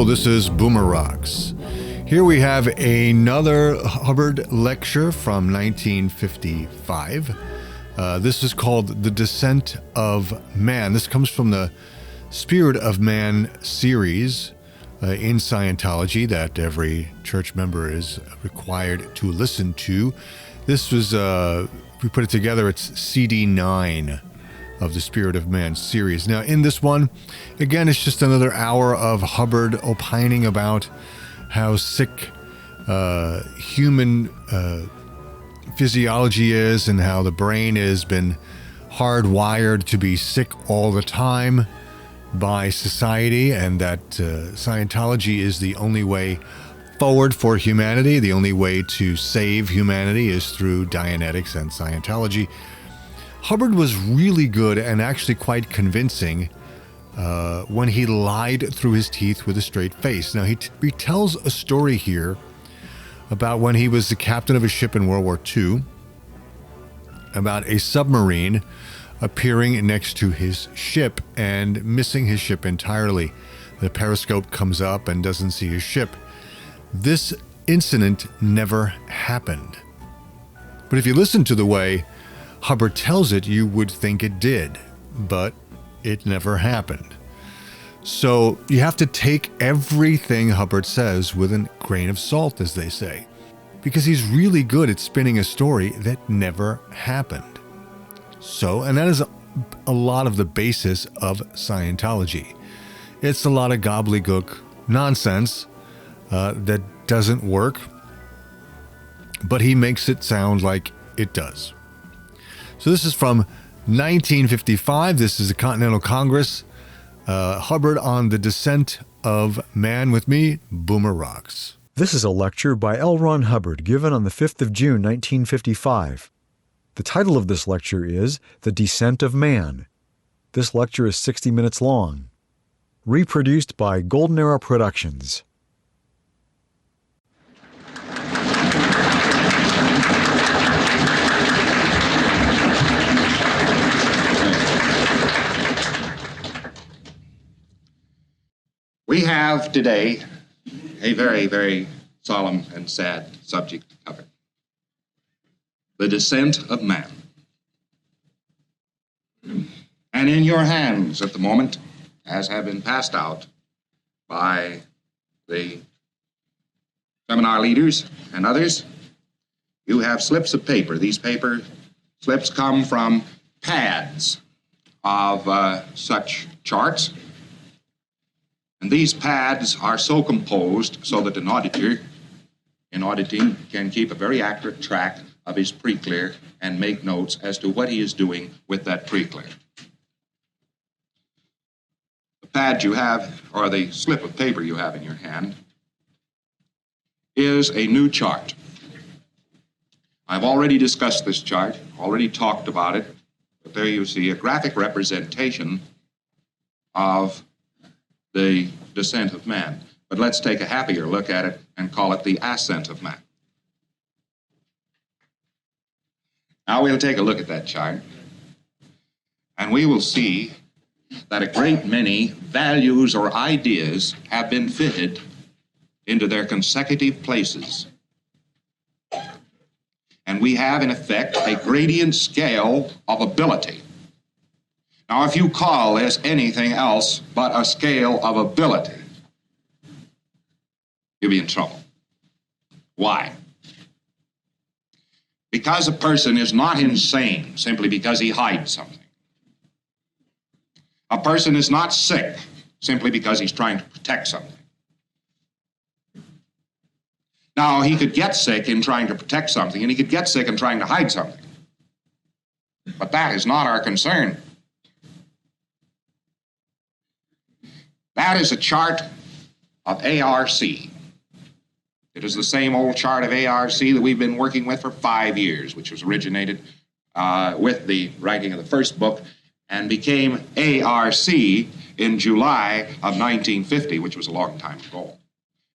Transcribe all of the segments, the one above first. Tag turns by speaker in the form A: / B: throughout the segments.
A: Hello, this is Boomer Rocks. Here we have another Hubbard lecture from 1955. This is called The Descent of Man. This comes from the Spirit of Man series in Scientology that every church member is required to listen to. This was, we put it together, it's CD 9 of the Spirit of Man series. Now, in this one, again, it's just another hour of Hubbard opining about how sick human physiology is and how the brain has been hardwired to be sick all the time by society, and that Scientology is the only way forward for humanity. The only way to save humanity is through Dianetics and Scientology. Hubbard was really good and actually quite convincing when he lied through his teeth with a straight face. Now, he tells a story here about when he was the captain of a ship in World War II, about a submarine appearing next to his ship and missing his ship entirely. The periscope comes up and doesn't see his ship. This incident never happened. But if you listen to the way Hubbard tells it, you would think it did, but it never happened. So you have to take everything Hubbard says with a grain of salt, as they say, because he's really good at spinning a story that never happened. So, and that is a lot of the basis of Scientology. It's a lot of gobbledygook nonsense that doesn't work, but he makes it sound like it does. So this is from 1955. This is the Continental Congress. Hubbard on the Descent of Man with me, Boomer Rocks.
B: This is a lecture by L. Ron Hubbard given on the 5th of June, 1955. The title of this lecture is The Descent of Man. This lecture is 60 minutes long. Reproduced by Golden Era Productions.
C: We have today a very, very solemn and sad subject to cover. The descent of man. And in your hands at the moment, as have been passed out by the seminar leaders and others, you have slips of paper. These paper slips come from pads of such charts. And these pads are so composed so that an auditor, in auditing, can keep a very accurate track of his pre-clear and make notes as to what he is doing with that pre-clear. The pad you have, or the slip of paper you have in your hand, is a new chart. I've already discussed this chart, already talked about it, but there you see a graphic representation of the descent of man. But let's take a happier look at it and call it the ascent of man. Now we'll take a look at that chart, and we will see that a great many values or ideas have been fitted into their consecutive places. And we have, in effect, a gradient scale of ability. Now, if you call this anything else but a scale of ability, you'll be in trouble. Why? Because a person is not insane simply because he hides something. A person is not sick simply because he's trying to protect something. Now, he could get sick in trying to protect something, and he could get sick in trying to hide something. But that is not our concern. That is a chart of ARC. It is the same old chart of ARC that we've been working with for 5 years, which was originated with the writing of the first book and became ARC in July of 1950, which was a long time ago.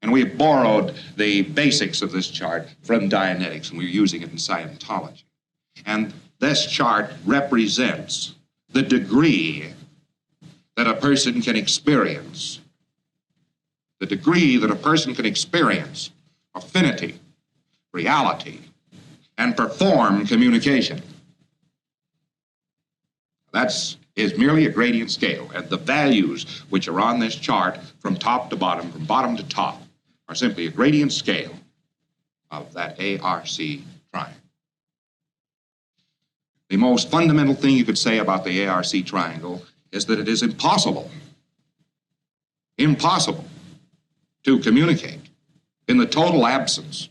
C: And we borrowed the basics of this chart from Dianetics, and we're using it in Scientology. And this chart represents the degree that a person can experience the degree that a person can experience affinity, reality, and perform communication. That is merely a gradient scale, and the values which are on this chart from top to bottom, from bottom to top, are simply a gradient scale of that ARC triangle. The most fundamental thing you could say about the ARC triangle is that it is impossible to communicate in the total absence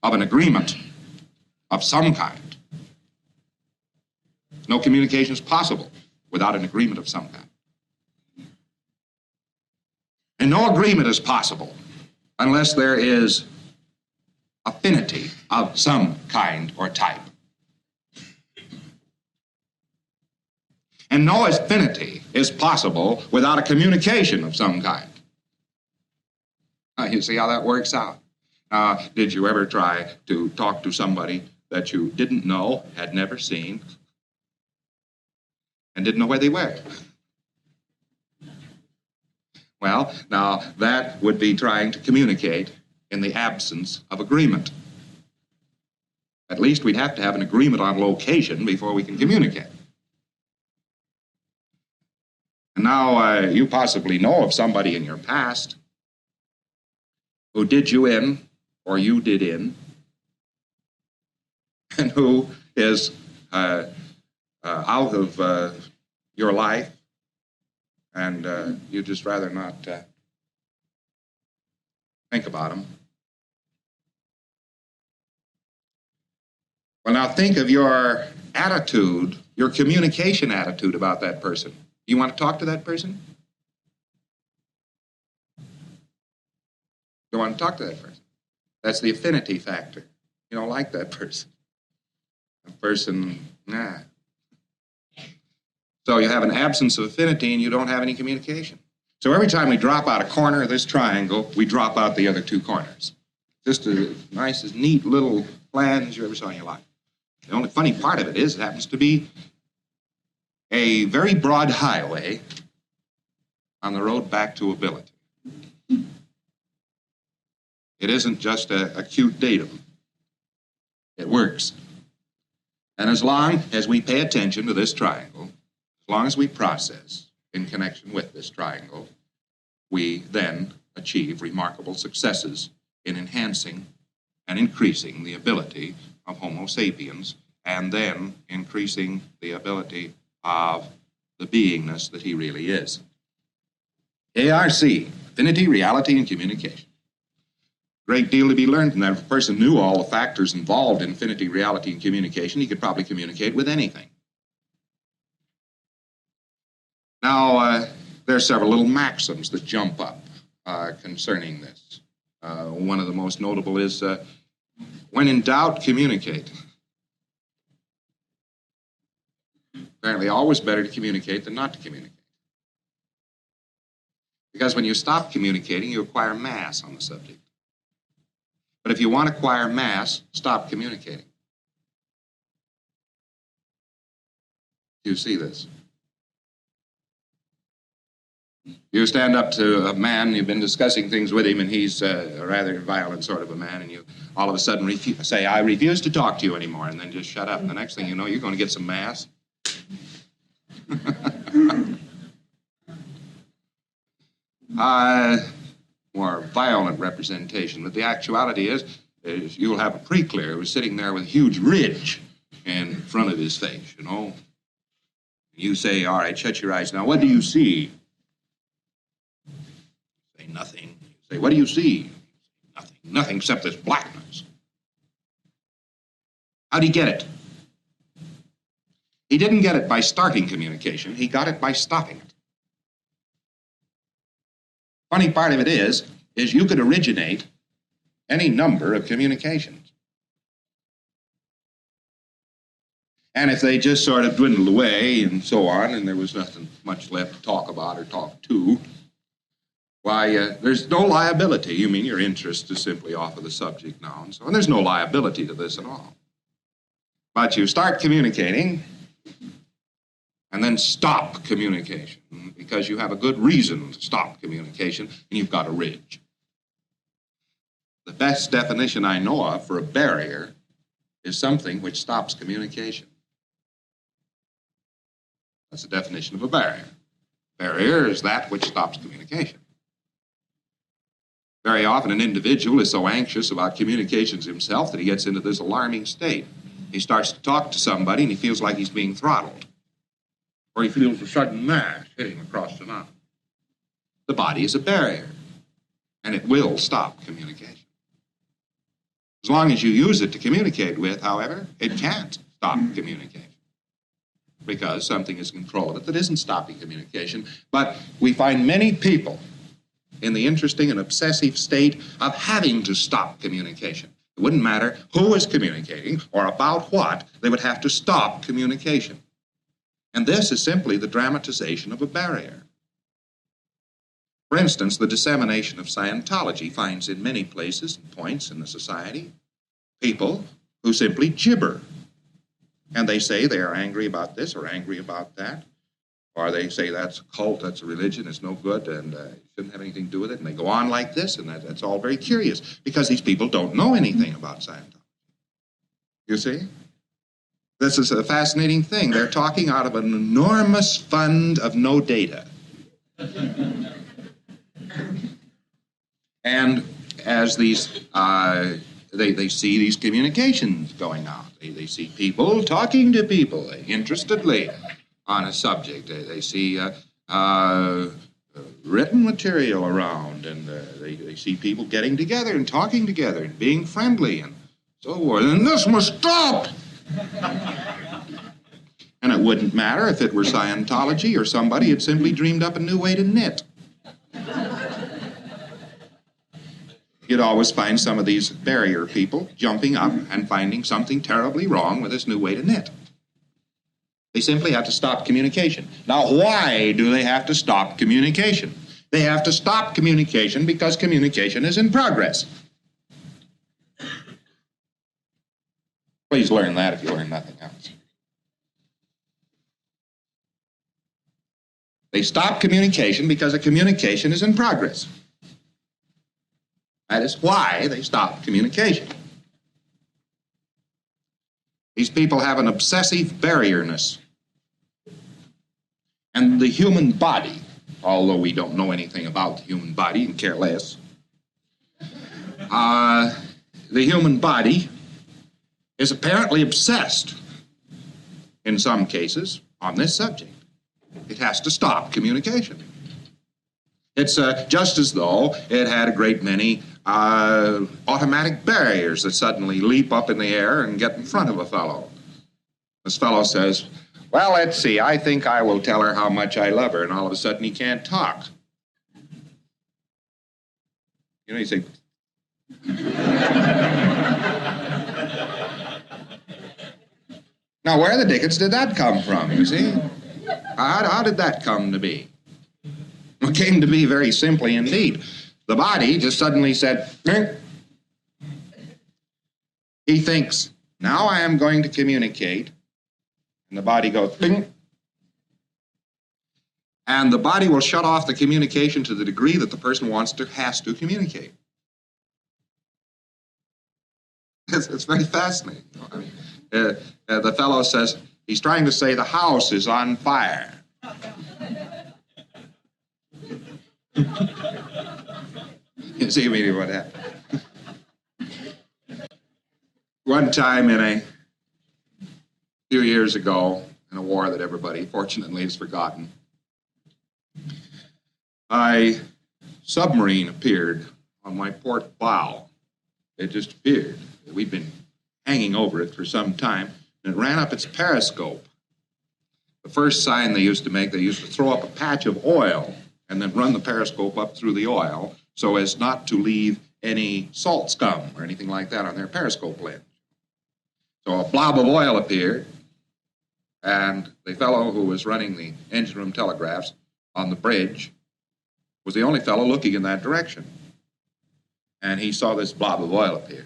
C: of an agreement of some kind. No communication is possible without an agreement of some kind. And no agreement is possible unless there is affinity of some kind or type. And no affinity is possible without a communication of some kind. You see how that works out? Did you ever try to talk to somebody that you didn't know, had never seen, and didn't know where they were? Well, now that would be trying to communicate in the absence of agreement. At least we'd have to have an agreement on location before we can communicate. And now you possibly know of somebody in your past who did you in, or you did in, and who is out of your life, and you'd just rather not think about them. Well, now think of your attitude, your communication attitude about that person. You want to talk to that person? You want to talk to that person. That's the affinity factor. You don't like that person. That person, nah. So you have an absence of affinity and you don't have any communication. So every time we drop out a corner of this triangle, we drop out the other two corners. Just as nice, as neat little plan as you ever saw in your life. The only funny part of it is it happens to be a very broad highway on the road back to ability. It isn't just a cute datum. It works. And as long as we pay attention to this triangle, as long as we process in connection with this triangle, we then achieve remarkable successes in enhancing and increasing the ability of Homo sapiens, and then increasing the ability of the beingness that he really is. ARC, affinity, reality, and communication. Great deal to be learned from that. If a person knew all the factors involved in affinity, reality, and communication, he could probably communicate with anything. Now, there are several little maxims that jump up concerning this. One of the most notable is, when in doubt, communicate. Apparently, always better to communicate than not to communicate. Because when you stop communicating, you acquire mass on the subject. But if you want to acquire mass, stop communicating. Do you see this? You stand up to a man, you've been discussing things with him, and he's a rather violent sort of a man, and you all of a sudden say, I refuse to talk to you anymore, and then just shut up. And the next thing you know, you're going to get some mass. More violent representation, but the actuality is you'll have a pre-clear who's sitting there with a huge ridge in front of his face, you know. You say, all right, shut your eyes. Now, what do you see? Say nothing. You say, what do you see? Nothing. Nothing except this blackness. How'd he get it? He didn't get it by starting communication. He got it by stopping it. Funny part of it is you could originate any number of communications. And if they just sort of dwindled away and so on, and there was nothing much left to talk about or talk to, why, there's no liability. You mean your interest is simply off of the subject now and so on. There's no liability to this at all. But you start communicating, and then stop communication because you have a good reason to stop communication and you've got a ridge. The best definition I know of for a barrier is something which stops communication. That's the definition of a barrier. Barrier is that which stops communication. Very often an individual is so anxious about communications himself that he gets into this alarming state. He starts to talk to somebody and he feels like he's being throttled. Or he feels a sudden mass hitting across the mouth. The body is a barrier, and it will stop communication. As long as you use it to communicate with, however, it can't stop communication because something is in control of it that isn't stopping communication. But we find many people in the interesting and obsessive state of having to stop communication. It wouldn't matter who is communicating or about what, they would have to stop communication. And this is simply the dramatization of a barrier. For instance, the dissemination of Scientology finds in many places and points in the society people who simply gibber. And they say they are angry about this or angry about that. Or they say that's a cult, that's a religion, it's no good, and shouldn't have anything to do with it. And they go on like this, and that's all very curious, because these people don't know anything about Scientology. You see? This is a fascinating thing. They're talking out of an enormous fund of no data. And as these, they see these communications going out. They see people talking to people interestedly on a subject. They see written material around, and they see people getting together and talking together and being friendly and so forth. And this must stop! And it wouldn't matter if it were Scientology or somebody had simply dreamed up a new way to knit. You'd always find some of these barrier people jumping up and finding something terribly wrong with this new way to knit. They simply have to stop communication. Now, why do they have to stop communication? They have to stop communication because communication is in progress. Please learn that if you learn nothing else. They stop communication because a communication is in progress. That is why they stop communication. These people have an obsessive barrierness. And the human body, although we don't know anything about the human body and care less, the human body is apparently obsessed, in some cases, on this subject. It has to stop communication. It's just as though it had a great many automatic barriers that suddenly leap up in the air and get in front of a fellow. This fellow says, well, let's see, I think I will tell her how much I love her, and all of a sudden he can't talk. You know, you say, now where the dickens did that come from, you see? How did that come to be? It came to be very simply indeed. The body just suddenly said, he thinks, now I am going to communicate. And the body goes, bing. And the body will shut off the communication to the degree that the person has to communicate. It's very fascinating. I mean, the fellow says, he's trying to say the house is on fire. You see immediately what happened. One time a few years ago, in a war that everybody fortunately has forgotten, a submarine appeared on my port bow. It just appeared. We'd been hanging over it for some time, and it ran up its periscope. The first sign they used to make, they used to throw up a patch of oil and then run the periscope up through the oil so as not to leave any salt scum or anything like that on their periscope lens. So a blob of oil appeared, and the fellow who was running the engine room telegraphs on the bridge was the only fellow looking in that direction. And he saw this blob of oil appear.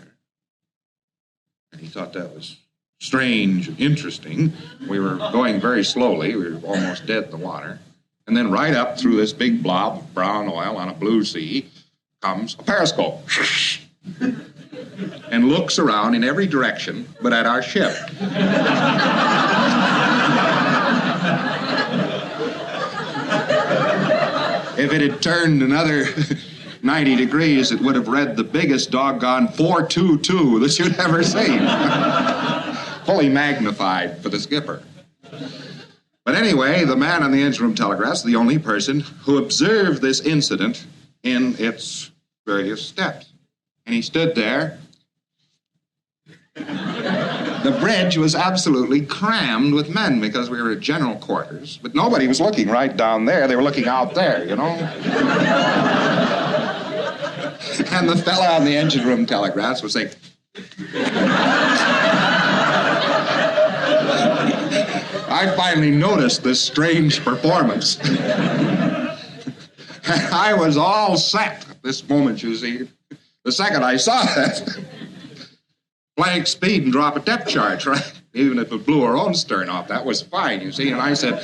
C: And he thought that was strange, interesting. We were going very slowly. We were almost dead in the water. And then right up through this big blob of brown oil on a blue sea comes a periscope. And looks around in every direction but at our ship. If it had turned another 90 degrees, it would have read the biggest doggone 422 that you'd ever seen. Fully magnified for the skipper. But anyway, the man on the engine room telegraph is the only person who observed this incident in its various steps. And he stood there. The bridge was absolutely crammed with men because we were at general quarters, but nobody was looking right down there. They were looking out there, you know. And the fella on the engine room telegraphs was saying, I finally noticed this strange performance. I was all set at this moment, you see. The second I saw that, blank speed and drop a depth charge, right? Even if it blew our own stern off, that was fine, you see. And I said,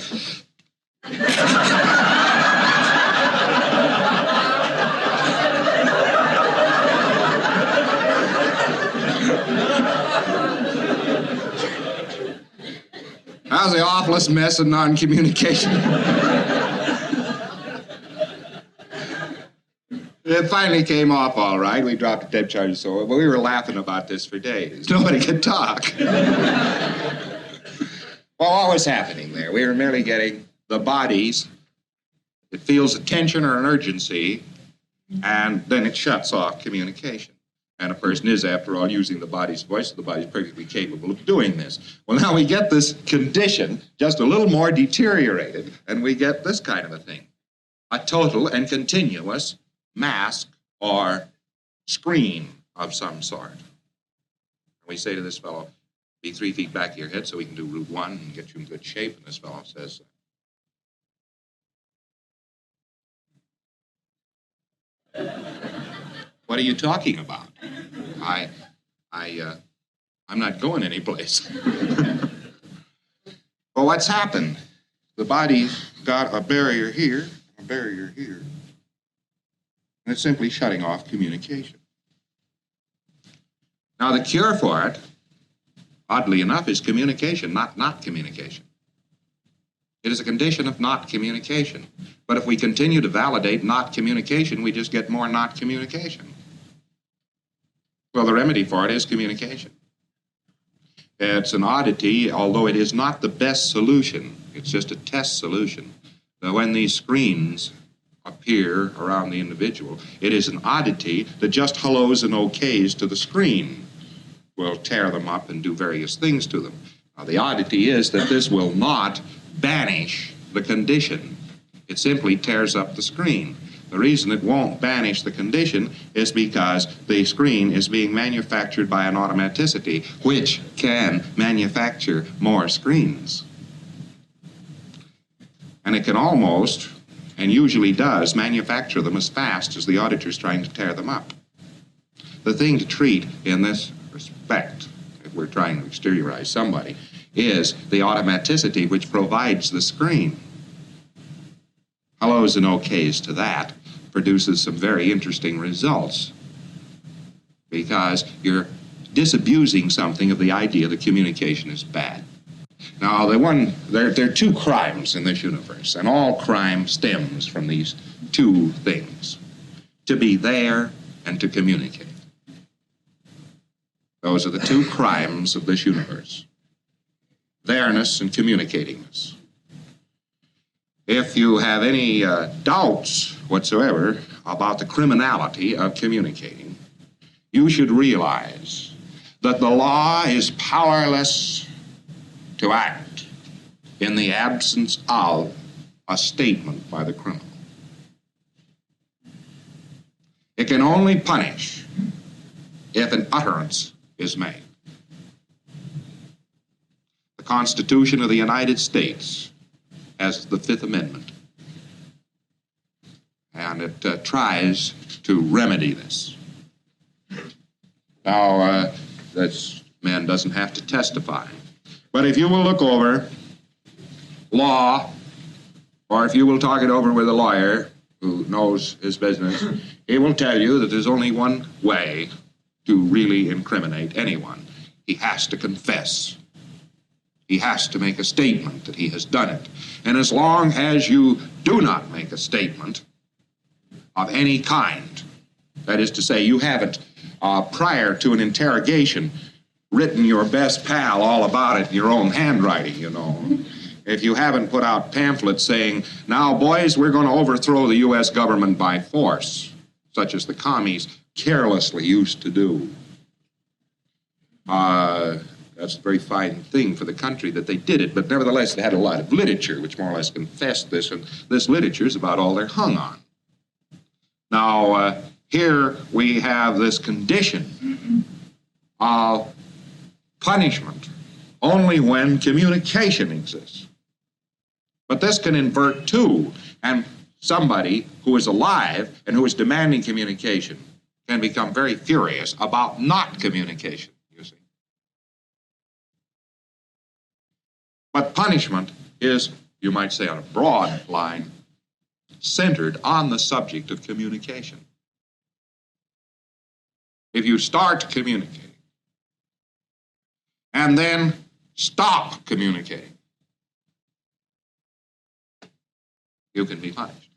C: that was the awfulest mess of non-communication. It finally came off all right. We dropped the depth charge and so on, but we were laughing about this for days. Nobody could talk. Well, what was happening there? We were merely getting the bodies. It feels a tension or an urgency, and then it shuts off communication. And a person is, after all, using the body's voice, so the body's perfectly capable of doing this. Well, now we get this condition just a little more deteriorated, and we get this kind of a thing. A total and continuous mask or screen of some sort. And we say to this fellow, be 3 feet back of your head so we can do route 1 and get you in good shape. And this fellow says, what are you talking about? I'm not going anyplace. Well, what's happened? The body's got a barrier here, a barrier here. And it's simply shutting off communication. Now, the cure for it, oddly enough, is communication, not communication. It is a condition of not communication. But if we continue to validate not communication, we just get more not communication. Well, the remedy for it is communication. It's an oddity, although it is not the best solution. It's just a test solution. Now, when these screens appear around the individual, it is an oddity that just hellos and okays to the screen. We'll tear them up and do various things to them. Now, the oddity is that this will not banish the condition. It simply tears up the screen. The reason it won't banish the condition is because the screen is being manufactured by an automaticity, which can manufacture more screens. And it can almost, and usually does, manufacture them as fast as the auditor's trying to tear them up. The thing to treat in this respect, if we're trying to exteriorize somebody, is the automaticity which provides the screen. Hellos and okays to that produces some very interesting results because you're disabusing something of the idea that communication is bad. Now, there are two crimes in this universe, and all crime stems from these two things: to be there and to communicate. Those are the two crimes of this universe: there-ness and communicatingness. If you have any doubts whatsoever about the criminality of communicating, you should realize that the law is powerless to act in the absence of a statement by the criminal. It can only punish if an utterance is made. The Constitution of the United States has the Fifth Amendment, and it tries to remedy this. Now, that's man doesn't have to testify. But if you will look over law, or if you will talk it over with a lawyer who knows his business, he will tell you that there's only one way to really incriminate anyone. He has to confess. He has to make a statement that he has done it. And as long as you do not make a statement of any kind, that is to say, you haven't, prior to an interrogation, written your best pal all about it in your own handwriting, you know. If you haven't put out pamphlets saying, now, boys, we're going to overthrow the U.S. government by force, such as the commies carelessly used to do. That's a very fine thing for the country that they did it, but nevertheless, they had a lot of literature which more or less confessed this, and this literature is about all they're hung on. Now, here we have this condition of punishment only when communication exists. But this can invert too, and somebody who is alive and who is demanding communication can become very furious about not communication, you see. But punishment is, you might say on a broad line, centered on the subject of communication. If you start communicating and then stop communicating, you can be punished.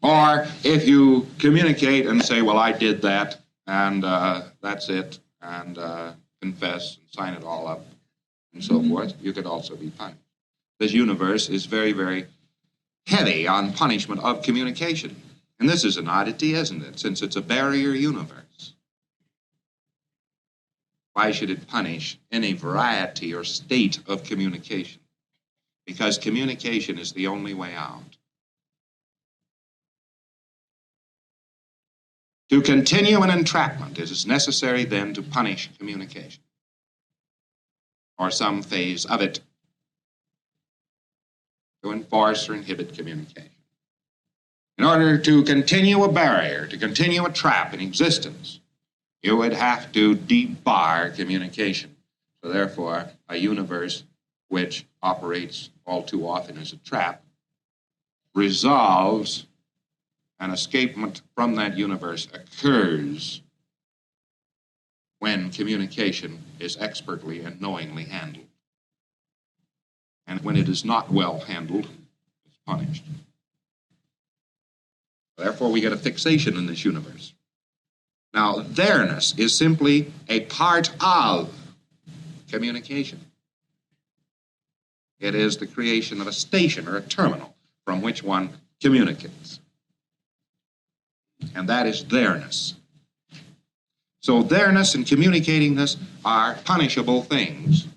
C: Or if you communicate and say, well, I did that, and that's it, and confess and sign it all up, and so forth, you could also be punished. This universe is very, very heavy on punishment of communication. And this is an oddity, isn't it, since it's a barrier universe? Why should it punish any variety or state of communication? Because communication is the only way out. To continue an entrapment, it is necessary then to punish communication, or some phase of it, to enforce or inhibit communication. In order to continue a barrier, to continue a trap in existence, you would have to debar communication. So therefore, a universe which operates all too often as a trap resolves, and escapement from that universe occurs when communication is expertly and knowingly handled. And when it is not well handled, it's punished. Therefore, we get a fixation in this universe. Now, there-ness is simply a part of communication. It is the creation of a station or a terminal from which one communicates. And that is there-ness. So there-ness and communicatingness are punishable things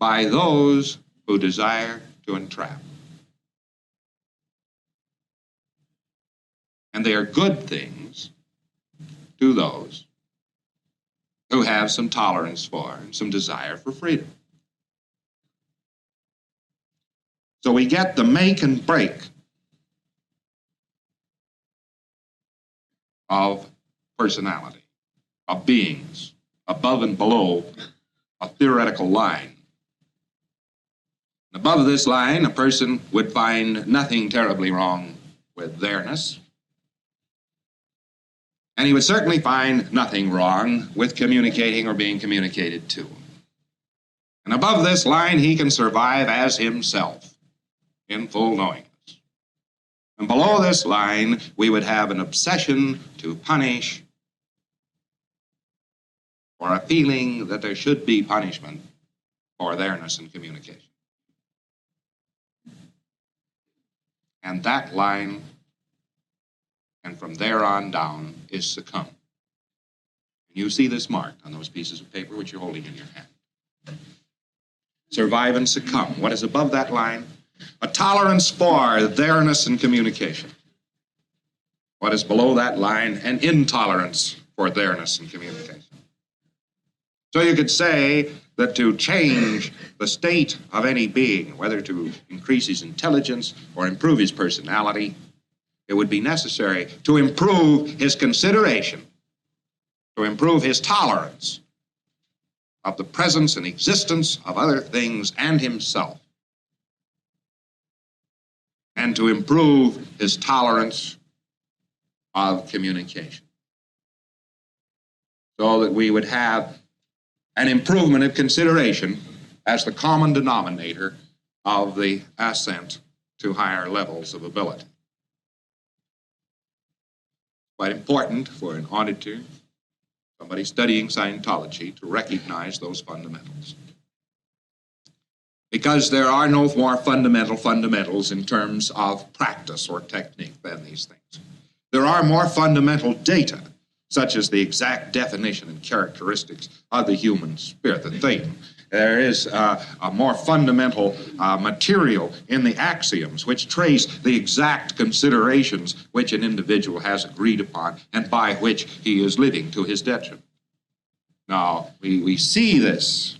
C: by those who desire to entrap. And they are good things to those who have some tolerance for and some desire for freedom. So we get the make and break of personality, of beings, above and below a theoretical line. Above this line, a person would find nothing terribly wrong with there-ness, and he would certainly find nothing wrong with communicating or being communicated to. And above this line, he can survive as himself in full knowingness. And below this line, we would have an obsession to punish, or a feeling that there should be punishment for there-ness and communication. And that line, and from there on down, is succumb. And you see this marked on those pieces of paper which you're holding in your hand. Survive and succumb. What is above that line? A tolerance for there-ness and communication. What is below that line? An intolerance for there-ness and communication. So you could say that to change the state of any being, whether to increase his intelligence or improve his personality, it would be necessary to improve his consideration to improve his tolerance of the presence and existence of other things and himself, and to improve his tolerance of communication, so that we would have an improvement of consideration as the common denominator of the ascent to higher levels of ability. Quite important for an auditor, somebody studying Scientology, to recognize those fundamentals. Because there are no more fundamentals in terms of practice or technique than these things. There are more fundamental data, such as the exact definition and characteristics of the human spirit, the thing. There is a more fundamental material in the axioms which trace the exact considerations which an individual has agreed upon and by which he is living to his detriment. Now, we see this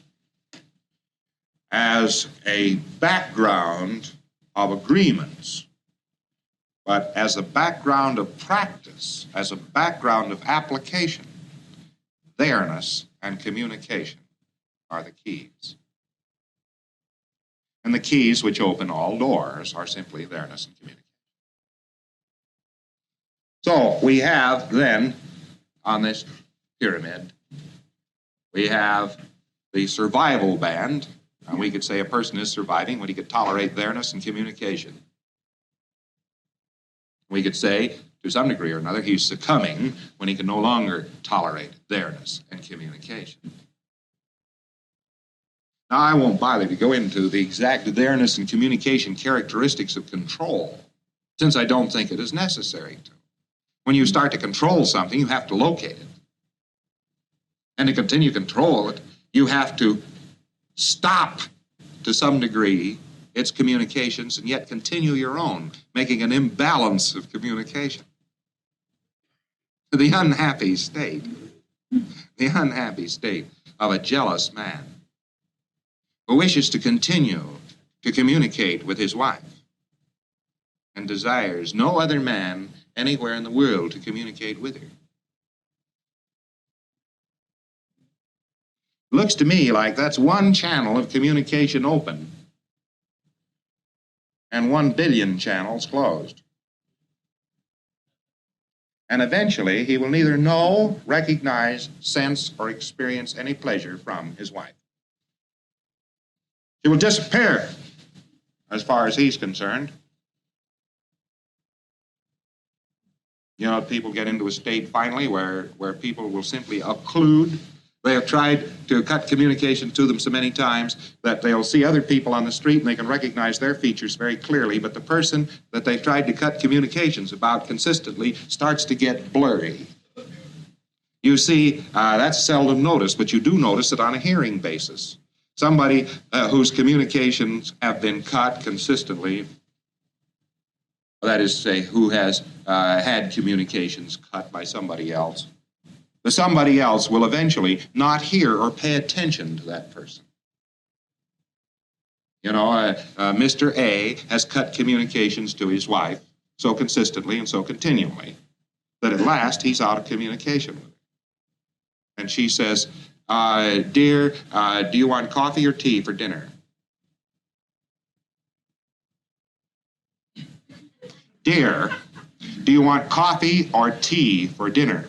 C: as a background of agreements, but as a background of practice, as a background of application, awareness and communication are the keys. And the keys which open all doors are simply awareness and communication. So we have then, on this pyramid, we have the survival band, and we could say a person is surviving when he could tolerate awareness and communication. We could say, to some degree or another, he's succumbing when he can no longer tolerate awareness and communication. Now, I won't bother to go into the exact awareness and communication characteristics of control, since I don't think it is necessary to. When you start to control something, you have to locate it. And to continue to control it, you have to stop, to some degree, its communications and yet continue your own, making an imbalance of communication. The unhappy state of a jealous man who wishes to continue to communicate with his wife and desires no other man anywhere in the world to communicate with her. Looks to me like that's one channel of communication open and 1 billion channels closed. And eventually he will neither know, recognize, sense, or experience any pleasure from his wife. She will disappear as far as he's concerned. You know, people get into a state finally where people will simply occlude. They have tried to cut communication to them so many times that they'll see other people on the street and they can recognize their features very clearly, but the person that they've tried to cut communications about consistently starts to get blurry. You see, that's seldom noticed, but you do notice it on a hearing basis. Somebody whose communications have been cut consistently, that is to say, who has had communications cut by somebody else, the somebody else will eventually not hear or pay attention to that person. You know, Mr. A has cut communications to his wife so consistently and so continually that at last he's out of communication with her. And she says, dear, do you want coffee or tea for dinner? Dear, do you want coffee or tea for dinner?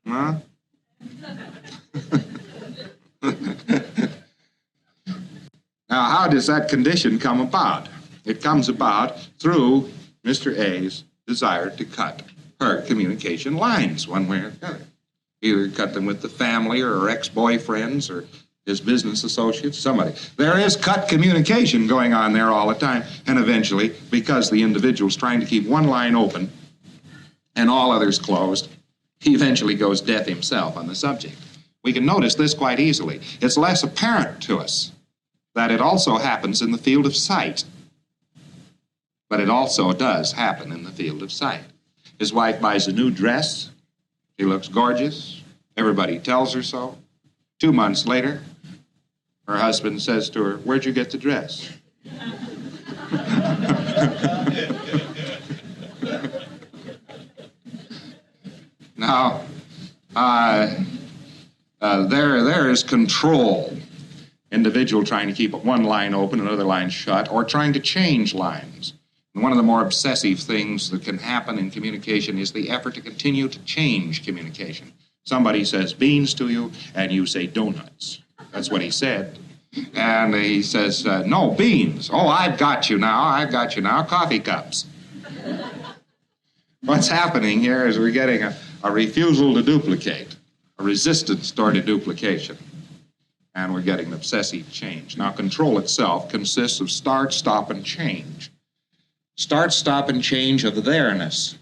C: Huh? Now, how does that condition come about? It comes about through Mr. A's desire to cut her communication lines one way or the other. Either cut them with the family or her ex-boyfriends or his business associates, somebody. There is cut communication going on there all the time, and eventually, because the individual's trying to keep one line open and all others closed, he eventually goes deaf himself on the subject. We can notice this quite easily. It's less apparent to us that it also happens in the field of sight, but it also does happen in the field of sight. His wife buys a new dress. She looks gorgeous. Everybody tells her so. 2 months later, her husband says to her, "Where'd you get the dress?" Now, Now, there is control. Individual trying to keep one line open, another line shut, or trying to change lines. And one of the more obsessive things that can happen in communication is the effort to continue to change communication. Somebody says beans to you, and you say donuts. That's what he said. And he says, no, beans. Oh, I've got you now, coffee cups. What's happening here is we're getting a refusal to duplicate, a resistance toward a duplication. And we're getting an obsessive change. Now, control itself consists of start, stop, and change. Start, stop, and change of there-ness,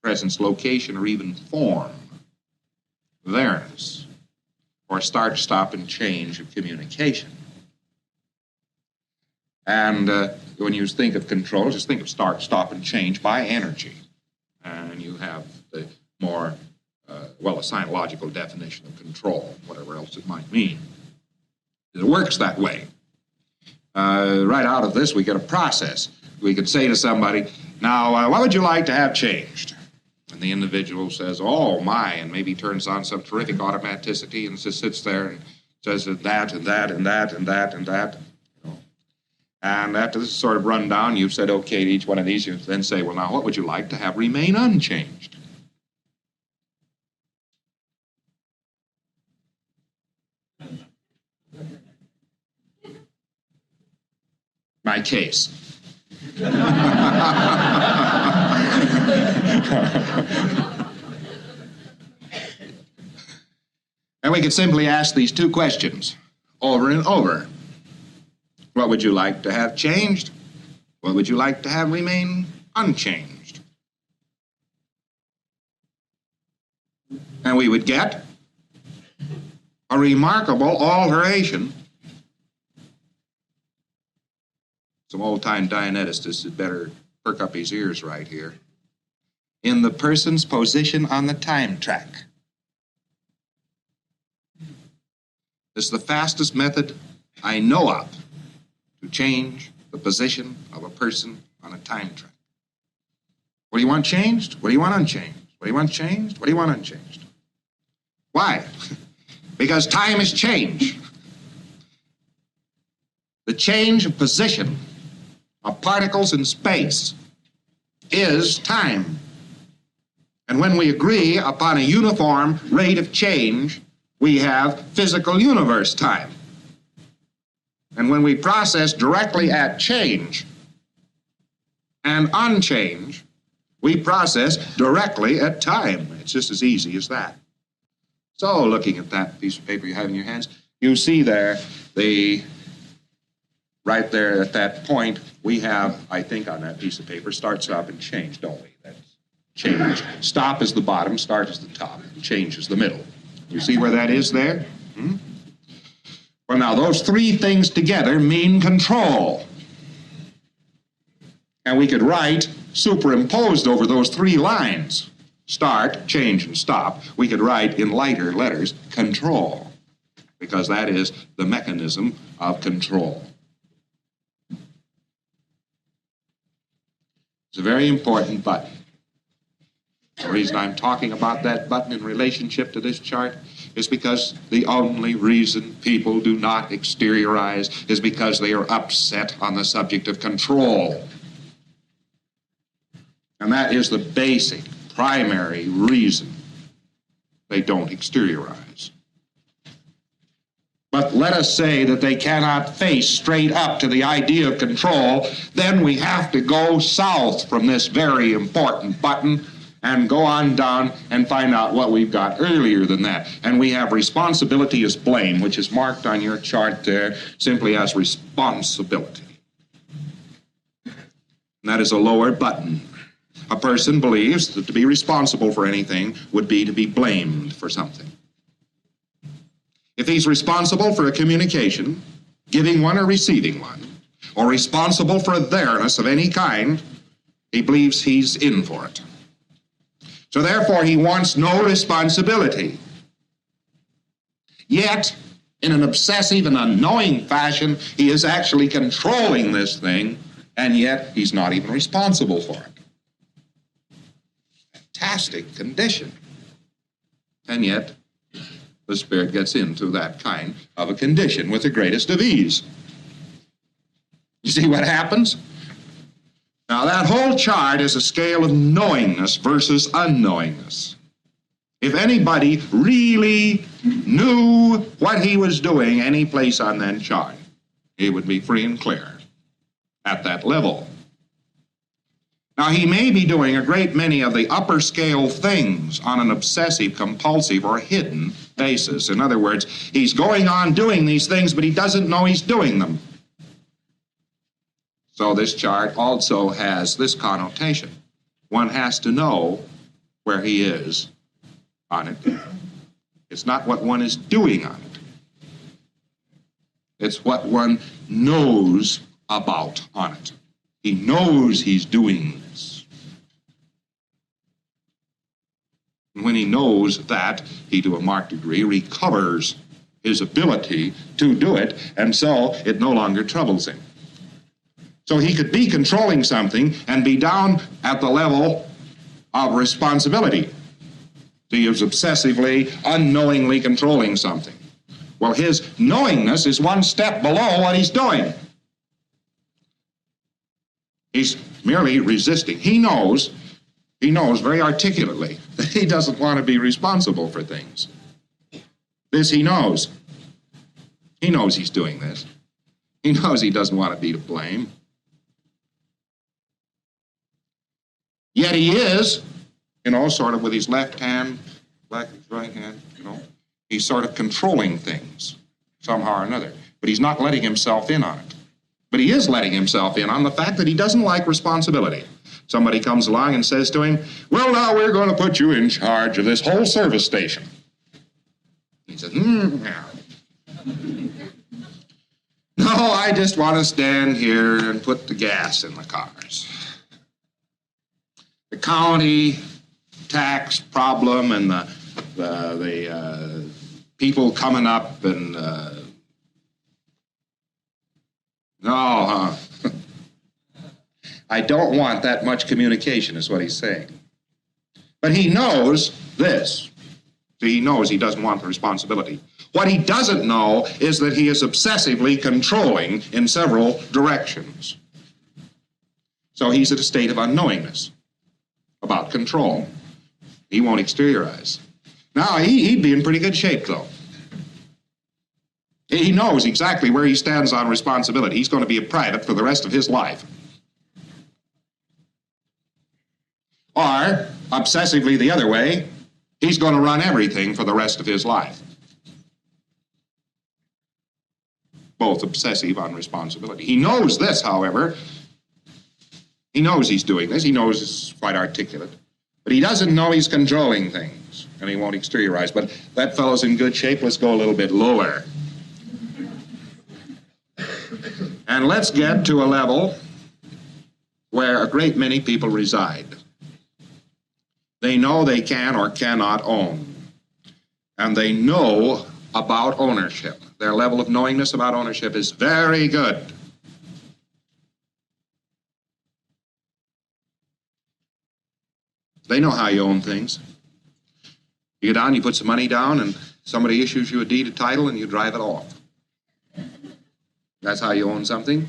C: presence, location, or even form. There-ness, or start, stop, and change of communication. And when you think of control, just think of start, stop, and change by energy. And you have the more a scientological definition of control, whatever else it might mean. It works that way. Right out of this, we get a process. We could say to somebody, now, what would you like to have changed? And the individual says, oh, my, and maybe turns on some terrific automaticity and just sits there and says that and that and that and that and that. You know. And after this sort of rundown, you've said okay to each one of these. You then say, well, now, what would you like to have remain unchanged? My case. And we could simply ask these two questions over and over. What would you like to have changed? What would you like to have remain unchanged? And we would get a remarkable alteration. Some old-time Dianetics had better perk up his ears right here. In the person's position on the time track. This is the fastest method I know of to change the position of a person on a time track. What do you want changed? What do you want unchanged? What do you want changed? What do you want unchanged? Why? Because time is change. The change of position of particles in space is time. And when we agree upon a uniform rate of change, we have physical universe time. And when we process directly at change and unchange, we process directly at time. It's just as easy as that. So, looking at that piece of paper you have in your hands, you see there right there at that point, we have, I think on that piece of paper, start, stop, and change, don't we? That's change. Stop is the bottom, start is the top, and change is the middle. You see where that is there? Well, now, those three things together mean control. And we could write, superimposed over those three lines, start, change, and stop, we could write in lighter letters, control, because that is the mechanism of control. It's a very important button. The reason I'm talking about that button in relationship to this chart is because the only reason people do not exteriorize is because they are upset on the subject of control. And that is the basic, primary reason they don't exteriorize. But let us say that they cannot face straight up to the idea of control, then we have to go south from this very important button and go on down and find out what we've got earlier than that. And we have responsibility as blame, which is marked on your chart there simply as responsibility. And that is a lower button. A person believes that to be responsible for anything would be to be blamed for something. If he's responsible for a communication, giving one or receiving one, or responsible for a there-ness of any kind, he believes he's in for it. So therefore, he wants no responsibility. Yet, in an obsessive and unknowing fashion, he is actually controlling this thing, and yet he's not even responsible for it. fantastic condition. And yet, the spirit gets into that kind of a condition with the greatest of ease. You see what happens? Now, that whole chart is a scale of knowingness versus unknowingness. If anybody really knew what he was doing any place on that chart, he would be free and clear at that level. Now, he may be doing a great many of the upper scale things on an obsessive, compulsive, or hidden basis. In other words, he's going on doing these things, but he doesn't know he's doing them. So this chart also has this connotation. One has to know where he is on it. It's not what one is doing on it. It's what one knows about on it. He knows he's doing this. And when he knows that, he, to a marked degree, recovers his ability to do it, and so it no longer troubles him. So he could be controlling something and be down at the level of responsibility. He is obsessively, unknowingly controlling something. Well, his knowingness is one step below what he's doing. He's merely resisting. He knows very articulately that he doesn't want to be responsible for things. This he knows. He knows he's doing this. He knows he doesn't want to be to blame. Yet he is, sort of with his left hand, like his right hand, he's sort of controlling things somehow or another. But he's not letting himself in on it. But he is letting himself in on the fact that he doesn't like responsibility. Somebody comes along and says to him, well, now we're going to put you in charge of this whole service station. He says, no. No, I just want to stand here and put the gas in the cars. The county tax problem and the people coming up and I don't want that much communication is what he's saying. But he knows this. He knows he doesn't want the responsibility. What he doesn't know is that he is obsessively controlling in several directions. So he's at a state of unknowingness about control. He won't exteriorize. Now, he'd be in pretty good shape, though. He knows exactly where he stands on responsibility. He's going to be a private for the rest of his life. Or, obsessively the other way, he's going to run everything for the rest of his life. Both obsessive on responsibility. He knows this, however. He knows he's doing this. He knows it's quite articulate. But he doesn't know he's controlling things, and he won't exteriorize. But that fellow's in good shape. Let's go a little bit lower. And let's get to a level where a great many people reside. They know they can or cannot own. And they know about ownership. Their level of knowingness about ownership is very good. They know how you own things. You go down, you put some money down, and somebody issues you a deed of title, and you drive it off. That's how you own something.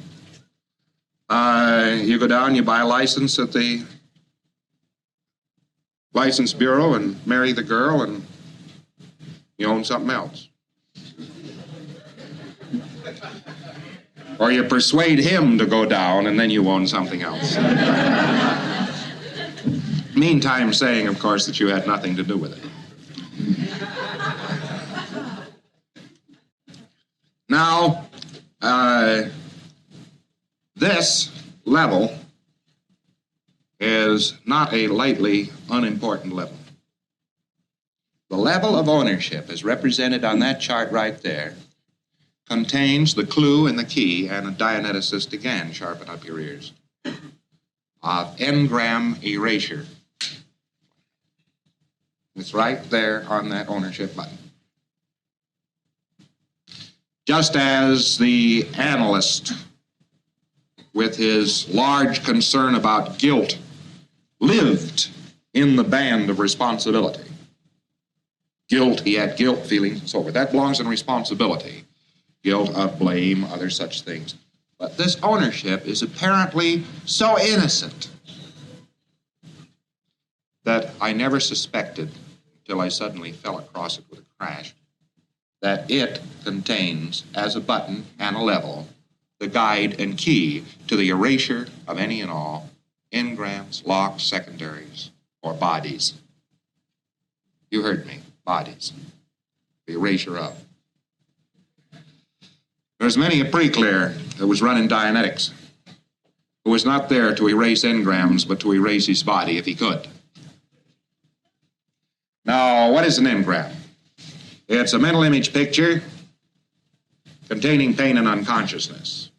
C: You go down, you buy a license at the license bureau and marry the girl, and you own something else. Or you persuade him to go down, and then you own something else. Meantime, saying, of course, that you had nothing to do with it. Now, this level is not a lightly unimportant level. The level of ownership, as represented on that chart right there, contains the clue and the key, and a Dianeticist, again, sharpen up your ears, of engram erasure. It's right there on that ownership button. Just as the analyst, with his large concern about guilt, lived in the band of responsibility. Guilt, he had guilt feelings and so forth. That belongs in responsibility. Guilt of blame, other such things. But this ownership is apparently so innocent that I never suspected, until I suddenly fell across it with a crash, that it contains, as a button and a level, the guide and key to the erasure of any and all engrams, locks, secondaries, or bodies. You heard me, bodies. The erasure of. There's many a pre-clear that was running Dianetics who was not there to erase engrams, but to erase his body if he could. Now, what is an engram? It's a mental image picture containing pain and unconsciousness.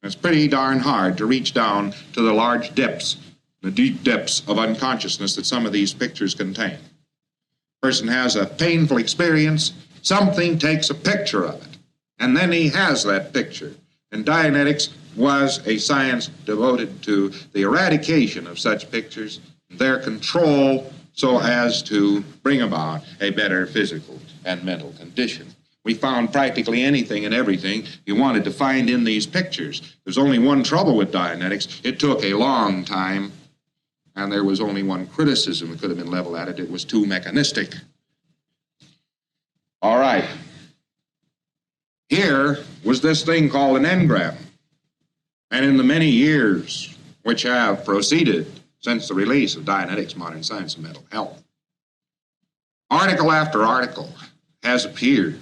C: It's pretty darn hard to reach down to the large depths, the deep depths of unconsciousness that some of these pictures contain. A person has a painful experience, something takes a picture of it, and then he has that picture. And Dianetics was a science devoted to the eradication of such pictures, their control, so as to bring about a better physical and mental condition. We found practically anything and everything you wanted to find in these pictures. There's only one trouble with Dianetics. It took a long time, and there was only one criticism that could have been leveled at it. It was too mechanistic. All right. Here was this thing called an engram. And in the many years which have proceeded since the release of Dianetics, Modern Science and Mental Health, article after article has appeared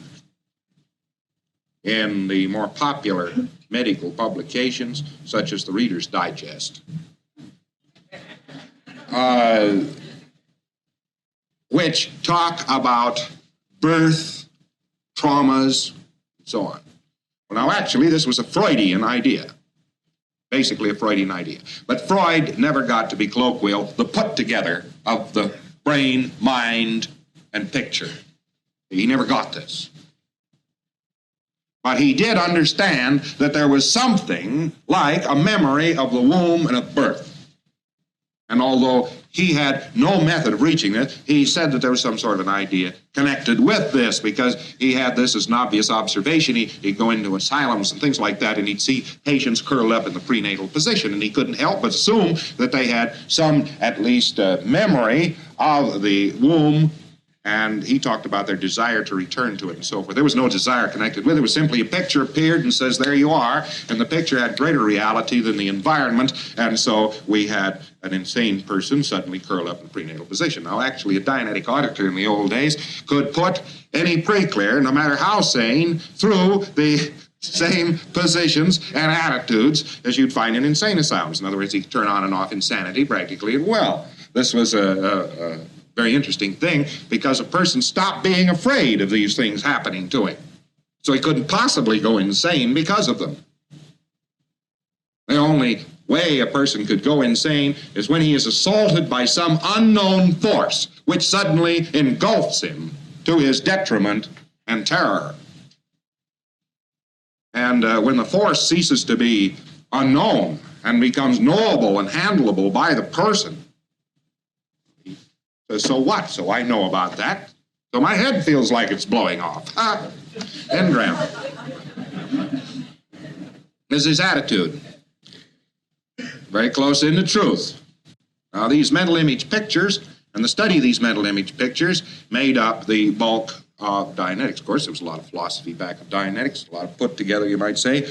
C: in the more popular medical publications, such as the Reader's Digest, which talk about birth, traumas, and so on. Well, now, actually, this was a Freudian idea. Basically a Freudian idea. But Freud never got to be colloquial, the put-together of the brain, mind, and picture. He never got this. But he did understand that there was something like a memory of the womb and of birth. And although he had no method of reaching it, he said that there was some sort of an idea connected with this, because he had this as an obvious observation. He'd go into asylums and things like that, and he'd see patients curled up in the prenatal position, and he couldn't help but assume that they had some, at least, memory of the womb, and he talked about their desire to return to it and so forth. There was no desire connected with it. It was simply a picture appeared and says, there you are, and the picture had greater reality than the environment, and so we had an insane person suddenly curled up in the prenatal position. Now, actually, a Dianetic auditor in the old days could put any pre-clear, no matter how sane, through the same positions and attitudes as you'd find in insane asylums. In other words, he could turn on and off insanity practically at will. This was a very interesting thing, because a person stopped being afraid of these things happening to him. So he couldn't possibly go insane because of them. The only way a person could go insane is when he is assaulted by some unknown force which suddenly engulfs him to his detriment and terror. And when the force ceases to be unknown and becomes knowable and handleable by the person, he says, so what? So I know about that. So my head feels like it's blowing off. Engram. This is his attitude. Very close in to truth. Now, these mental image pictures and the study of these mental image pictures made up the bulk of Dianetics. Of course, there was a lot of philosophy back of Dianetics, a lot of put together, you might say,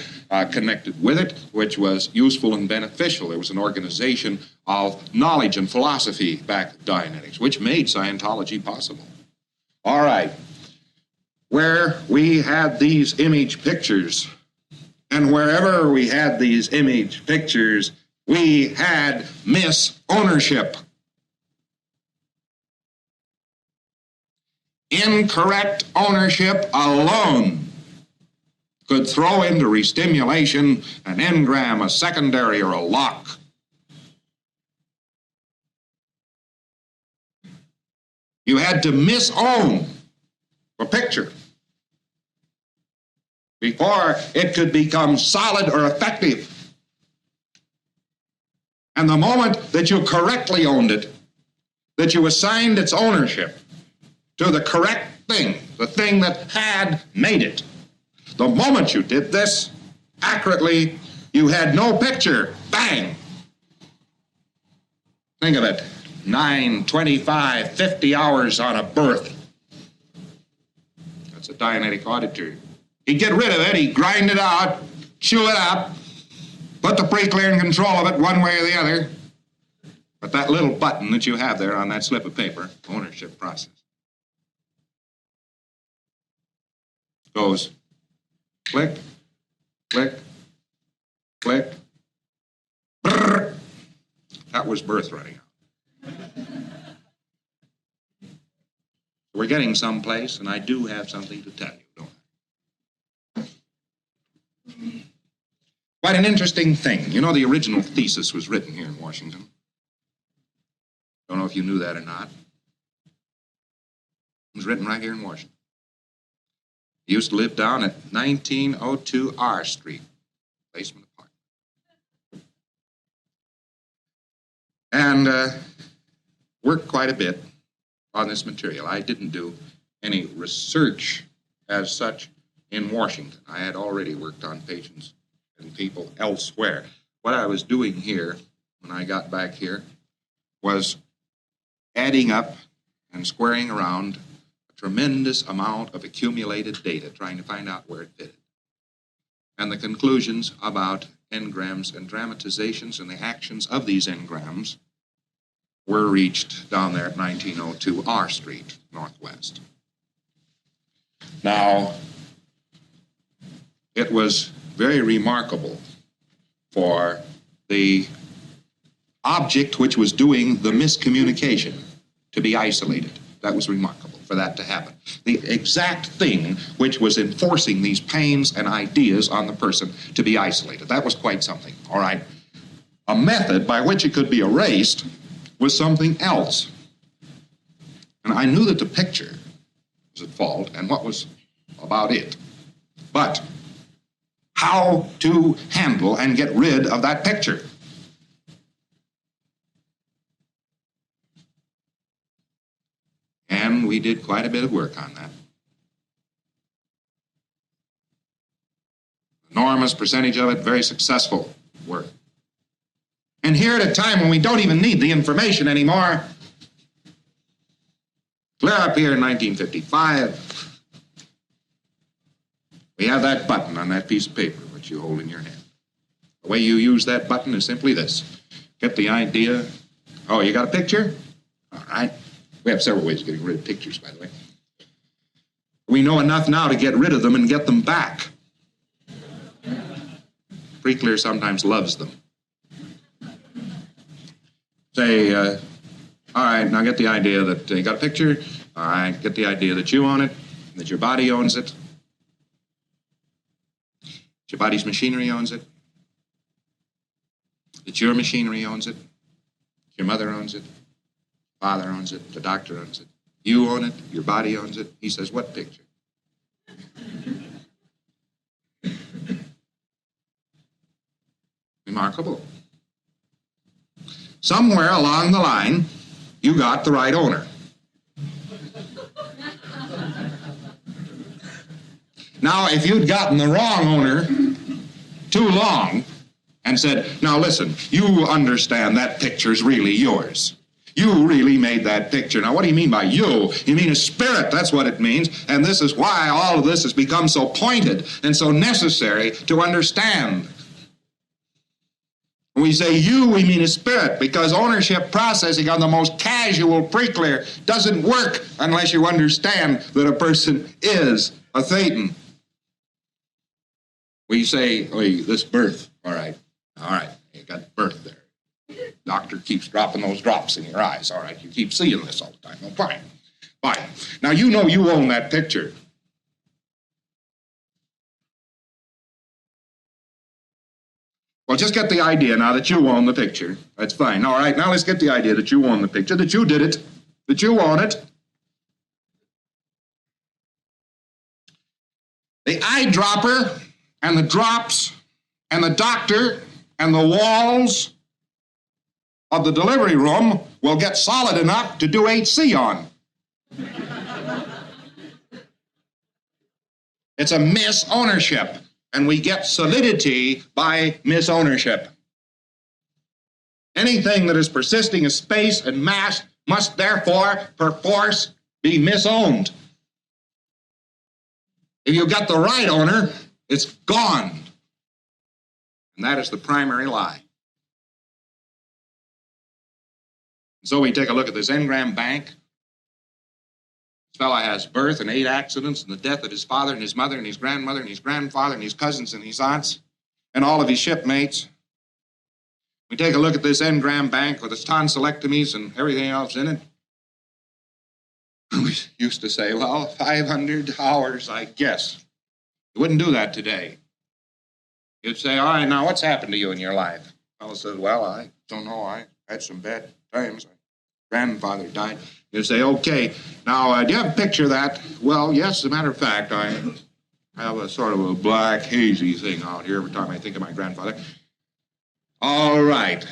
C: connected with it, which was useful and beneficial. There was an organization of knowledge and philosophy back of Dianetics, which made Scientology possible. All right. Where we had these image pictures, and wherever we had these image pictures, we had misownership. Incorrect ownership alone could throw into restimulation an engram, a secondary, or a lock. You had to misown a picture before it could become solid or effective. And the moment that you correctly owned it, that you assigned its ownership to the correct thing, the thing that had made it. The moment you did this accurately, you had no picture. Bang! Think of it. 9, 25, 50 hours on a birth. That's a Dianetic auditor. He'd get rid of it, he'd grind it out, chew it up, put the pre-clear in control of it one way or the other. But that little button that you have there on that slip of paper, ownership process, goes click, click, click, brrr. That was birth running out. We're getting someplace, and I do have something to tell you, don't I? Quite an interesting thing. You know, the original thesis was written here in Washington. Don't know if you knew that or not. It was written right here in Washington. He used to live down at 1902 R Street, basement apartment. And worked quite a bit on this material. I didn't do any research as such in Washington. I had already worked on patients and people elsewhere. What I was doing here when I got back here was adding up and squaring around a tremendous amount of accumulated data, trying to find out where it fitted. And the conclusions about engrams and dramatizations and the actions of these engrams were reached down there at 1902 R Street, Northwest. Now, it was very remarkable for the object which was doing the miscommunication to be isolated. That was remarkable for that to happen. The exact thing which was enforcing these pains and ideas on the person to be isolated. That was quite something, all right? A method by which it could be erased was something else. And I knew that the picture was at fault and what was about it. But how to handle and get rid of that picture? And we did quite a bit of work on that. Enormous percentage of it, very successful work. And here at a time when we don't even need the information anymore, clear up here in 1955, we have that button on that piece of paper which you hold in your hand. The way you use that button is simply this. Get the idea. Oh, you got a picture? All right. We have several ways of getting rid of pictures, by the way. We know enough now to get rid of them and get them back. Pre-clear sometimes loves them. Say, all right, now get the idea that you got a picture. All right, get the idea that you own it, that your body owns it, that your body's machinery owns it, that your machinery owns it, your mother owns it, father owns it, the doctor owns it, you own it, your body owns it. He says, what picture? Remarkable. Somewhere along the line, you got the right owner. Now, if you'd gotten the wrong owner too long and said, now listen, you understand that picture's really yours. You really made that picture. Now, what do you mean by you? You mean a spirit, that's what it means. And this is why all of this has become so pointed and so necessary to understand. When we say you, we mean a spirit, because ownership processing on the most casual pre-clear doesn't work unless you understand that a person is a thetan. We say, oh, this birth, all right, you got birth there. Doctor keeps dropping those drops in your eyes, all right, you keep seeing this all the time. Oh, fine. Now, you know you own that picture. Well, just get the idea now that you own the picture. That's fine. All right, now let's get the idea that you own the picture, that you did it, that you own it. The eyedropper and the drops and the doctor and the walls of the delivery room will get solid enough to do HC on. It's a misownership, and we get solidity by misownership. Anything that is persisting as space and mass must therefore, perforce, be misowned. If you got the right owner, it's gone. And that is the primary lie. So we take a look at this Engram Bank. This fellow has birth and 8 accidents and the death of his father and his mother and his grandmother and his grandfather and his cousins and his aunts and all of his shipmates. We take a look at this Engram Bank with its tonsillectomies and everything else in it. We used to say, well, 500 hours, I guess. You wouldn't do that today. You'd say, all right, now what's happened to you in your life? The fellow says, well, I don't know. I had some bad times. My grandfather died. You'd say, okay, now do you have a picture of that? Well, yes, as a matter of fact, I have a sort of a black, hazy thing out here every time I think of my grandfather. All right.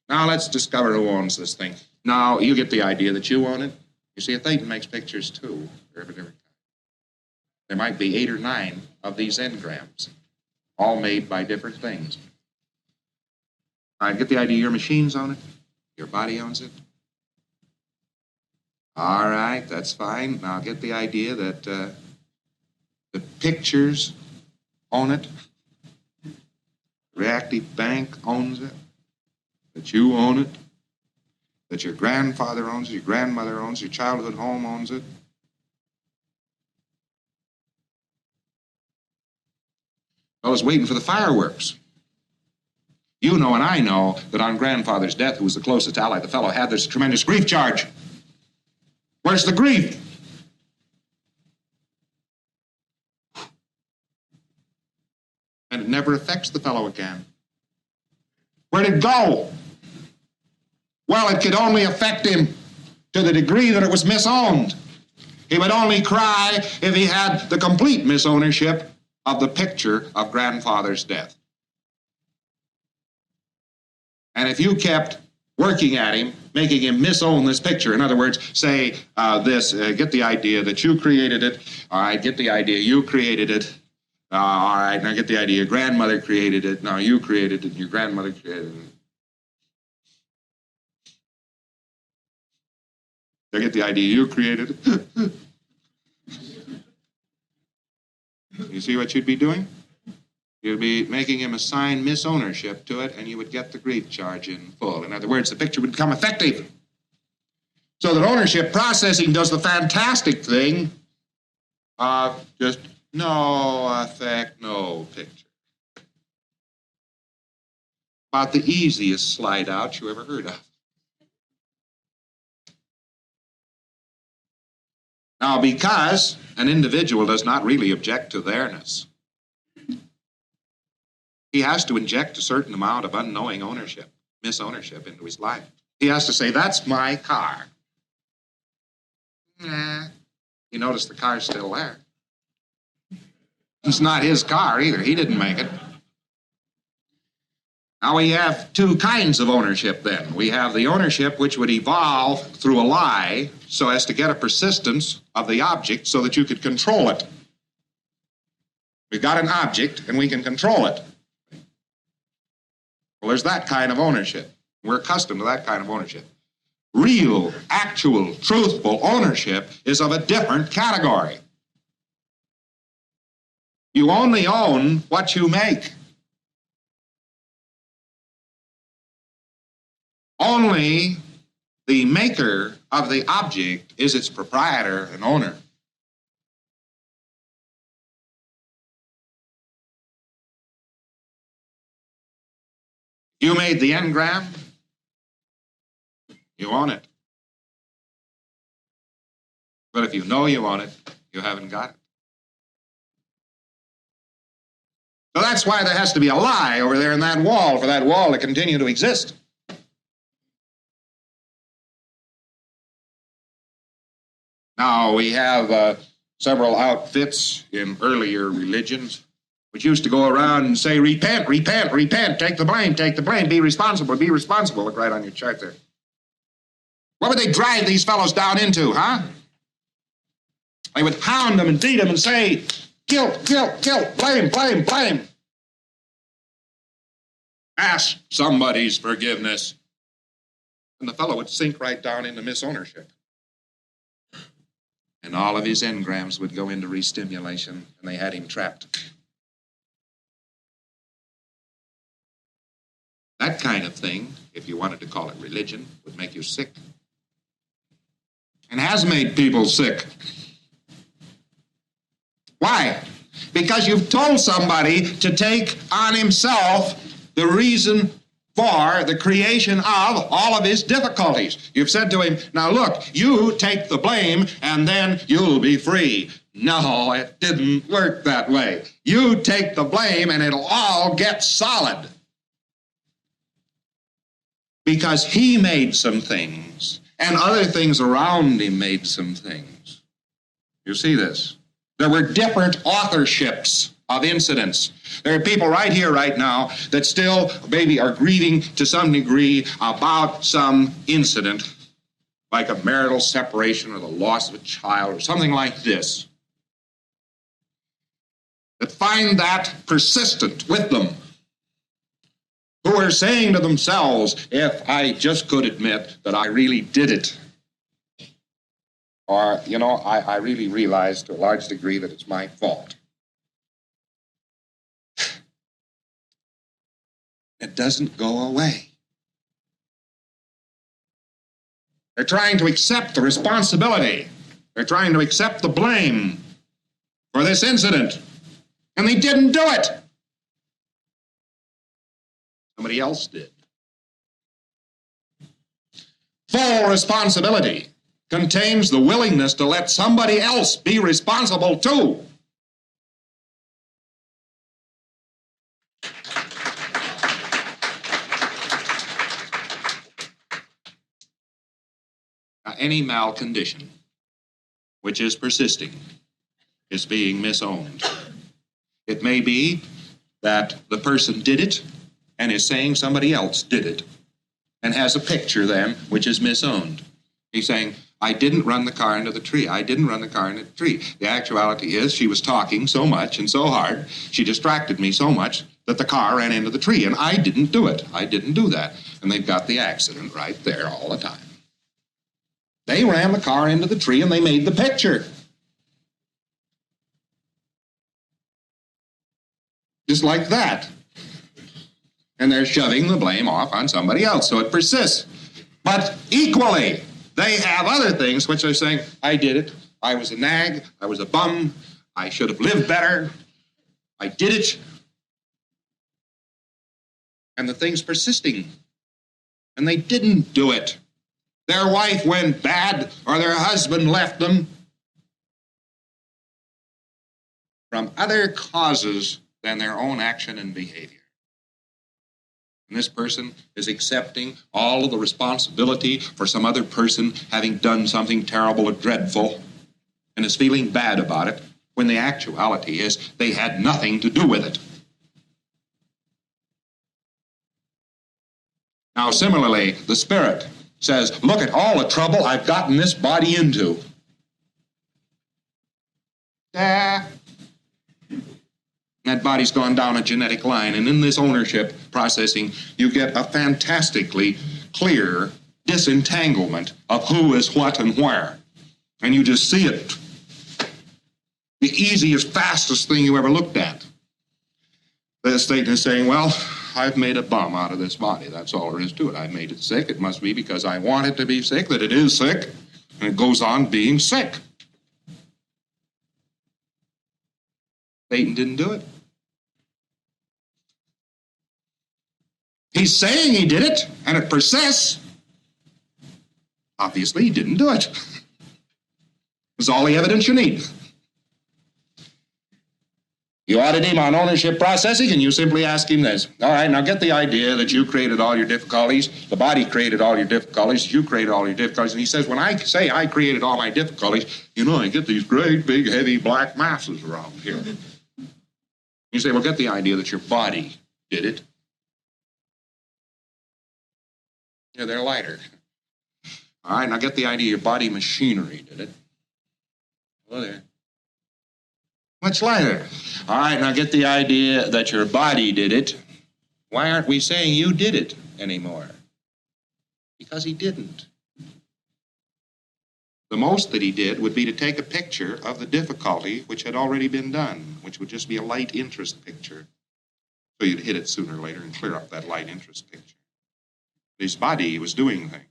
C: Now let's discover who owns this thing. Now, you get the idea that you own it. You see, Thetan makes pictures, too. There might be 8 or 9 of these engrams, all made by different things. All right, get the idea your machines own it? Your body owns it? All right, that's fine. Now get the idea that the pictures own it. Reactive Bank owns it. That you own it. That your grandfather owns it, your grandmother owns it, your childhood home owns it. I was waiting for the fireworks. You know and I know that on grandfather's death, who was the closest ally the fellow had, there's a tremendous grief charge. Where's the grief? And it never affects the fellow again. Where'd it go? Well, it could only affect him to the degree that it was misowned. He would only cry if he had the complete misownership of the picture of grandfather's death. And if you kept working at him, making him misown this picture, in other words, say get the idea that you created it, all right, get the idea you created it, all right, now get the idea your grandmother created it, now you created it, your grandmother created it. I get the idea you created it. You see what you'd be doing? You'd be making him assign misownership to it, and you would get the grief charge in full. In other words, the picture would become effective. So that ownership processing does the fantastic thing of just no effect, no picture. About the easiest slide out you ever heard of. Now, because an individual does not really object to theirs, he has to inject a certain amount of unknowing ownership, misownership into his life. He has to say, that's my car. Nah, you notice the car's still there. It's not his car either. He didn't make it. Now we have 2 kinds of ownership then. We have the ownership which would evolve through a lie so as to get a persistence of the object so that you could control it. We've got an object and we can control it. Well, there's that kind of ownership. We're accustomed to that kind of ownership. Real, actual, truthful ownership is of a different category. You only own what you make. Only the maker of the object is its proprietor and owner. You made the engram, you own it. But if you know you own it, you haven't got it. So that's why there has to be a lie over there in that wall for that wall to continue to exist. Now, we have several outfits in earlier religions which used to go around and say, repent, repent, repent, take the blame, be responsible, look right on your chart there. What would they drive these fellows down into, huh? They would hound them and beat them and say, guilt, guilt, guilt, blame, blame, blame. Ask somebody's forgiveness. And the fellow would sink right down into misownership. And all of his engrams would go into restimulation, and they had him trapped. That kind of thing, if you wanted to call it religion, would make you sick. And has made people sick. Why? Because you've told somebody to take on himself the reason for the creation of all of his difficulties. You've said to him, now look, you take the blame and then you'll be free. No, it didn't work that way. You take the blame and it'll all get solid. Because he made some things and other things around him made some things. You see this? There were different authorships of incidents. There are people right here, right now, that still maybe are grieving to some degree about some incident, like a marital separation or the loss of a child or something like this, that find that persistent with them, who are saying to themselves, if I just could admit that I really did it, or, you know, I really realize to a large degree that it's my fault. It doesn't go away. They're trying to accept the responsibility. They're trying to accept the blame for this incident. And they didn't do it. Somebody else did. Full responsibility contains the willingness to let somebody else be responsible too. Now, any malcondition which is persisting is being misowned. It may be that the person did it and is saying somebody else did it and has a picture then which is misowned. He's saying, I didn't run the car into the tree. I didn't run the car into the tree. The actuality is she was talking so much and so hard, she distracted me so much that the car ran into the tree, and I didn't do it. I didn't do that. And they've got the accident right there all the time. They ran the car into the tree and they made the picture. Just like that. And they're shoving the blame off on somebody else, so it persists. But equally, they have other things which are saying, I did it, I was a nag, I was a bum, I should have lived better, I did it. And the thing's persisting. And they didn't do it. Their wife went bad, or their husband left them from other causes than their own action and behavior. And this person is accepting all of the responsibility for some other person having done something terrible or dreadful and is feeling bad about it, when the actuality is they had nothing to do with it. Now, similarly, the spirit says, look at all the trouble I've gotten this body into. That body's gone down a genetic line, and in this ownership processing, you get a fantastically clear disentanglement of who is what and where. And you just see it. The easiest, fastest thing you ever looked at. The state is saying, well, I've made a bum out of this body. That's all there is to it. I made it sick. It must be because I want it to be sick, that it is sick, and it goes on being sick. Satan didn't do it. He's saying he did it, and it persists. Obviously, he didn't do it. That's all the evidence you need. You audit him on ownership processing, and you simply ask him this. All right, now get the idea that you created all your difficulties, the body created all your difficulties, you created all your difficulties. And he says, when I say I created all my difficulties, you know, I get these great, big, heavy black masses around here. You say, well, get the idea that your body did it. Yeah, they're lighter. All right, now get the idea your body machinery did it. Well, they're much lighter. All right, now get the idea that your body did it. Why aren't we saying you did it anymore? Because he didn't. The most that he did would be to take a picture of the difficulty which had already been done, which would just be a light interest picture. So you'd hit it sooner or later and clear up that light interest picture. His body was doing things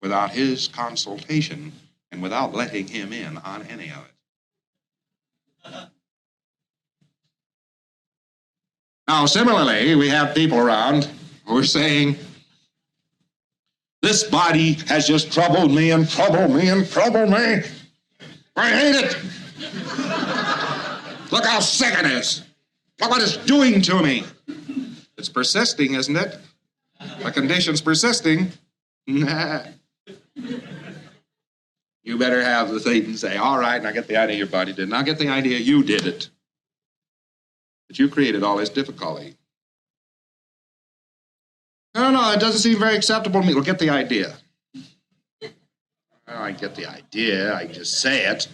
C: without his consultation and without letting him in on any of it. Now, similarly, we have people around who are saying, this body has just troubled me and troubled me and troubled me. I hate it. Look how sick it is. Look what it's doing to me. It's persisting, isn't it? The condition's persisting. Nah. You better have the thing and say, all right, now get the idea your body did. Now get the idea you did it. That you created all this difficulty. No, it doesn't seem very acceptable to me. Well, get the idea. Well, I get the idea. I just say it.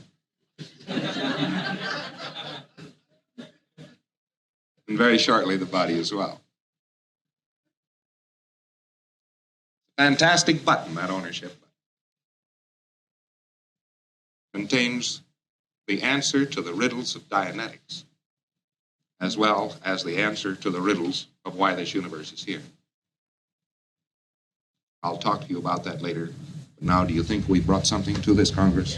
C: And very shortly, the body as well. Fantastic button, that ownership button. Contains the answer to the riddles of Dianetics, as well as the answer to the riddles of why this universe is here. I'll talk to you about that later. But now, do you think we brought something to this Congress?